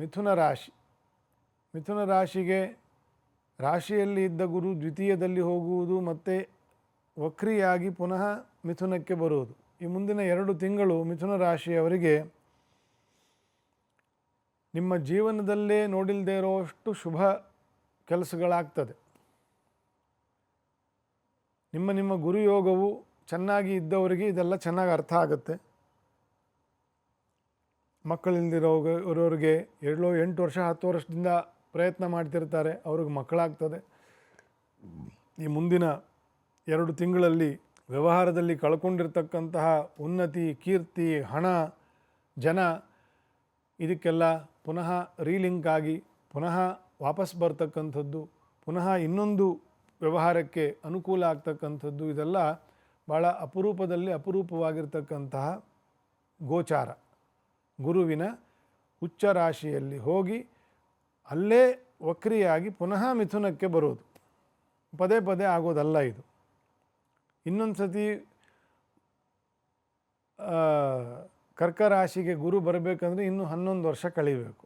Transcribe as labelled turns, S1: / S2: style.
S1: ಮಿಥುನ ರಾಶಿ. ಮಿಥುನ ರಾಶಿಗೆ ರಾಶಿಯಲ್ಲಿ ಇದ್ದ ಗುರು ದ್ವಿತೀಯದಲ್ಲಿ ಹೋಗುವುದು ಮತ್ತು ವಕ್ರಿಯಾಗಿ ಪುನಃ ಮಿಥುನಕ್ಕೆ ಬರುವುದು. ಈ ಮುಂದಿನ 2 ತಿಂಗಳು ಮಿಥುನ ರಾಶಿಯವರಿಗೆ ನಿಮ್ಮ ಜೀವನದಲ್ಲೇ ನೋಡಿಲ್ಲದೆ ಇರೋಷ್ಟು ಶುಭ ಕೆಲಸಗಳಾಗ್ತದೆ. ನಿಮ್ಮ ಗುರುಯೋಗವು ಚೆನ್ನಾಗಿ ಇದ್ದವರಿಗೆ ಇದೆಲ್ಲ ಚೆನ್ನಾಗಿ ಅರ್ಥ ಆಗುತ್ತೆ. ಮಕ್ಕಳಿಲ್ದಿರೋರಿಗೆ 8 ವರ್ಷ 10 ವರ್ಷದಿಂದ ಪ್ರಯತ್ನ ಮಾಡ್ತಿರ್ತಾರೆ, ಅವ್ರಿಗೆ ಮಕ್ಕಳಾಗ್ತದೆ. ಈ ಮುಂದಿನ 2 ತಿಂಗಳಲ್ಲಿ ವ್ಯವಹಾರದಲ್ಲಿ ಕಳ್ಕೊಂಡಿರ್ತಕ್ಕಂತಹ ಉನ್ನತಿ, ಕೀರ್ತಿ, ಹಣ, ಜನ ಇದಕ್ಕೆಲ್ಲ ಪುನಃ ರೀಲಿಂಕ್ ಆಗಿ ಪುನಃ ವಾಪಸ್ ಬರ್ತಕ್ಕಂಥದ್ದು, ಪುನಃ ಇನ್ನೊಂದು ವ್ಯವಹಾರಕ್ಕೆ ಅನುಕೂಲ ಆಗ್ತಕ್ಕಂಥದ್ದು, ಇದೆಲ್ಲ ಭಾಳ ಅಪರೂಪವಾಗಿರ್ತಕ್ಕಂತಹ ಗೋಚಾರ. ಗುರುವಿನ ಉಚ್ಚ ರಾಶಿಯಲ್ಲಿ ಹೋಗಿ ಅಲ್ಲೇ ವಕ್ರಿಯಾಗಿ ಪುನಃ ಮಿಥುನಕ್ಕೆ ಬರೋದು ಪದೇ ಪದೇ ಆಗೋದಲ್ಲ. ಇದು ಇನ್ನೊಂದು ಸತಿ ಕರ್ಕ ರಾಶಿಗೆ ಗುರು ಬರಬೇಕಂದ್ರೆ ಇನ್ನೂ 11 ವರ್ಷ ಕಳಿಬೇಕು.